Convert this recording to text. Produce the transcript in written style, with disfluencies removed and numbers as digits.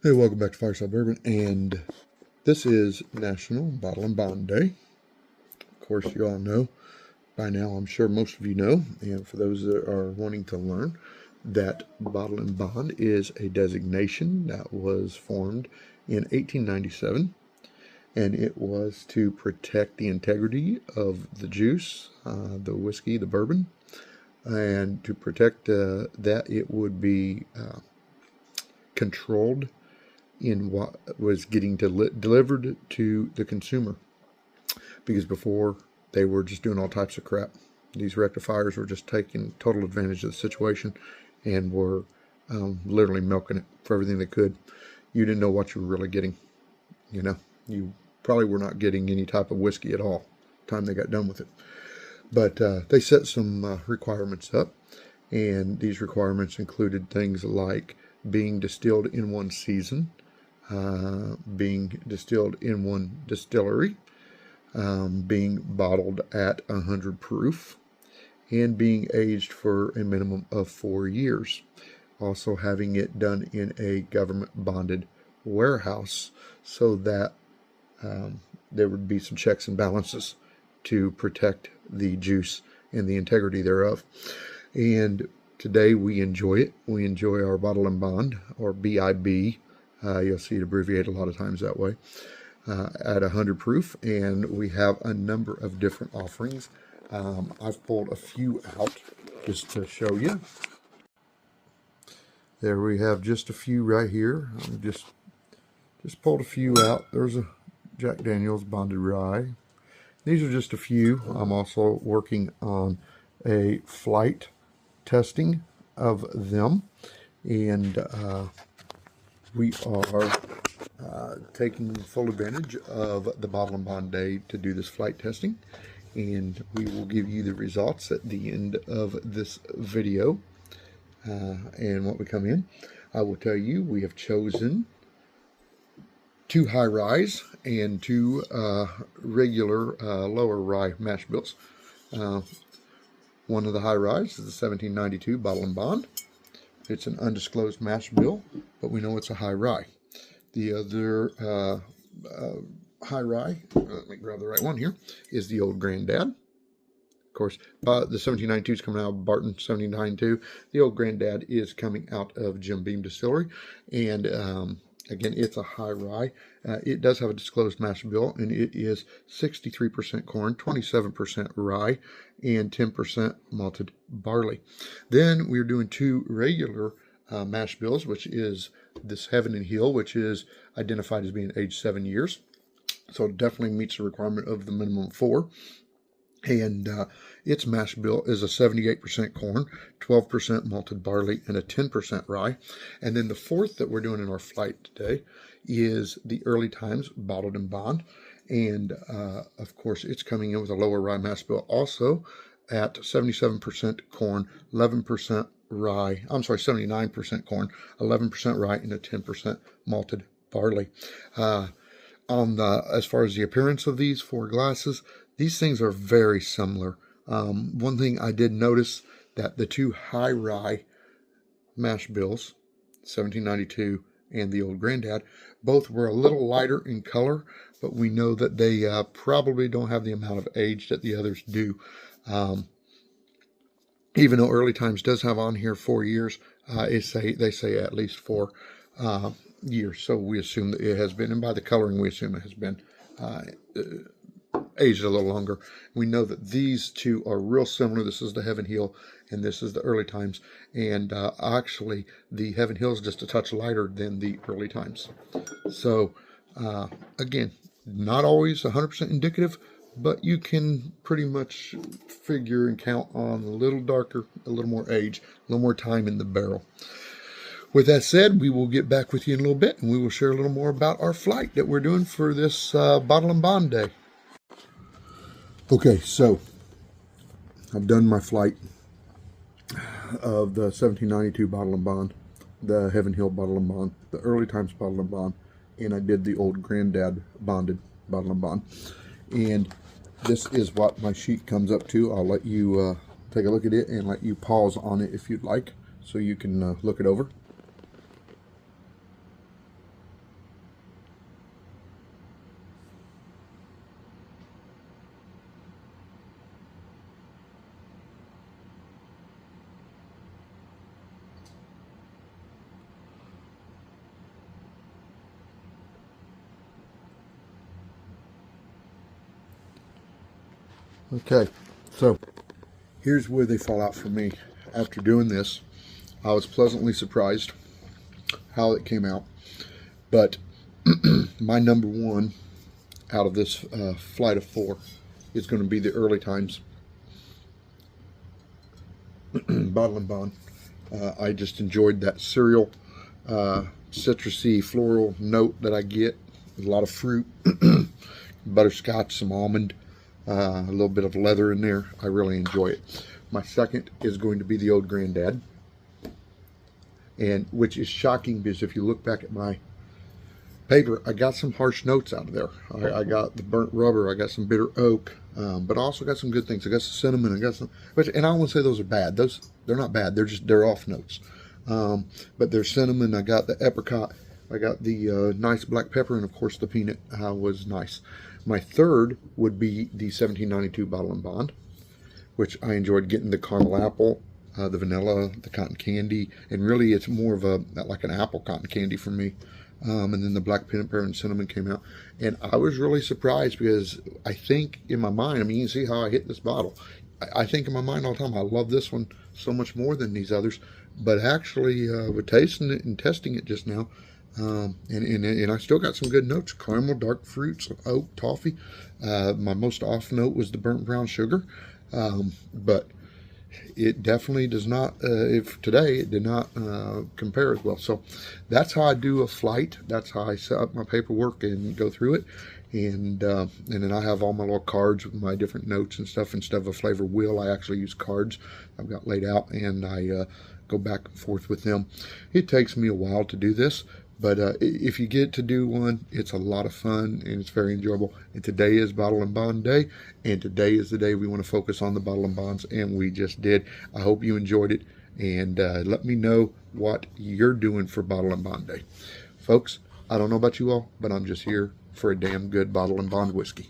Hey, welcome back to Fireside Bourbon, and this is National Bottle and Bond Day. Of course, you all know by now, I'm sure most of you know, and for those that are wanting to learn, that Bottle and Bond is a designation that was formed in 1897, and it was to protect the integrity of the juice, the whiskey, the bourbon, and to protect that it would be controlled in what was getting delivered to the consumer, because before they were just doing all types of crap. These rectifiers were just taking total advantage of the situation and were literally milking it for everything they could. You didn't know what you were really getting. You probably were not getting any type of whiskey at all by the time they got done with it. But they set some requirements up, and these requirements included things like being distilled in one season, being distilled in one distillery, being bottled at 100 proof, and being aged for a minimum of 4 years. Also having it done in a government bonded warehouse so that there would be some checks and balances to protect the juice and the integrity thereof. And today we enjoy it. We enjoy our Bottle and Bond, or BiB. You'll see it abbreviated a lot of times that way, at 100 proof, and we have a number of different offerings. I've pulled a few out just to show you. There we have just a few right here. I just pulled a few out. There's a Jack Daniel's Bonded Rye. These are just a few. I'm also working on a flight testing of them, and we are taking full advantage of the Bottle and Bond Day to do this flight testing, and we will give you the results at the end of this video. And what we come in, I will tell you we have chosen 2 high ryes and 2 regular lower rye mash bills. One of the high ryes is the 1792 Bottle and Bond. It's an undisclosed mash bill, but we know it's a high rye. The other high rye, let me grab the right one here, is the Old Granddad. Of course, the 1792 is coming out of Barton 1792. The Old Granddad is coming out of Jim Beam Distillery, and again, it's a high rye. It does have a disclosed mash bill, and it is 63% corn, 27% rye, and 10% malted barley. Then we're doing 2 regular mash bills, which is this Heaven and Hill, which is identified as being aged 7 years. So it definitely meets the requirement of the minimum 4. And its mash bill is a 78% corn, 12% malted barley, and a 10% rye. And then the 4th that we're doing in our flight today is the Early Times Bottled and Bond. And of course, it's coming in with a lower rye mash bill, also at 77% corn, 11% rye. I'm sorry, 79% corn, 11% rye, and a 10% malted barley. As far as the appearance of these 4 glasses, these things are very similar. One thing I did notice, that the 2 high rye mash bills, 1792 and the Old Granddad, both were a little lighter in color, but we know that they probably don't have the amount of age that the others do. Even though Early Times does have on here 4 years, they say at least 4 years. So we assume that it has been, and by the coloring, we assume it has been aged a little longer. We know that these 2 are real similar. This is the Heaven Hill, and this is the Early Times. And actually, the Heaven Hill is just a touch lighter than the Early Times. So, again, not always 100% indicative, but you can pretty much figure and count on a little darker, a little more age, a little more time in the barrel. With that said, we will get back with you in a little bit, and we will share a little more about our flight that we're doing for this Bottle and Bond Day. Okay, so I've done my flight of the 1792 Bottle and Bond, the Heaven Hill Bottle and Bond, the Early Times Bottle and Bond, and I did the Old Granddad Bonded Bottle and Bond. And this is what my sheet comes up to. I'll let you take a look at it and let you pause on it if you'd like, so you can look it over. Okay, so here's where they fall out for me. After doing this, I was pleasantly surprised how it came out. But my number one out of this flight of 4 is going to be the Early Times Bottle and Bond. I just enjoyed that cereal, citrusy floral note that I get. A lot of fruit, butterscotch, some almond, a little bit of leather in there. I really enjoy it. My second is going to be the Old Granddad, and which is shocking because if you look back at my paper, I got some harsh notes out of there. I got the burnt rubber, I got some bitter oak, but I also got some good things. I got some cinnamon, I got some, and I don't want to say those are bad. They're not bad. They're off notes. But there's cinnamon. I got the apricot. I got the nice black pepper, and of course the peanut was nice. My third would be the 1792 Bottle and Bond, which I enjoyed getting the caramel apple, the vanilla, the cotton candy, and really it's more of a like an apple cotton candy for me. And then the black peanut butter and cinnamon came out, and I was really surprised because I think in my mind, I mean, you can see how I hit this bottle. I think in my mind all the time, I love this one so much more than these others. But actually, with tasting it and testing it just now, and I still got some good notes: caramel, dark fruits, oak, toffee. My most off note was the burnt brown sugar, but it definitely does not. If today it did not compare as well. So that's how I do a flight. That's how I set up my paperwork and go through it. And then I have all my little cards with my different notes and stuff. Instead of a flavor wheel, I actually use cards I've got laid out, and I go back and forth with them. It takes me a while to do this, but if you get to do one, it's a lot of fun and it's very enjoyable. And today is Bottle and Bond Day, and today is the day we want to focus on the Bottle and Bonds, and we just did. I hope you enjoyed it, and let me know what you're doing for Bottle and Bond Day. Folks, I don't know about you all, but I'm just here for a damn good Bottle and Bond whiskey.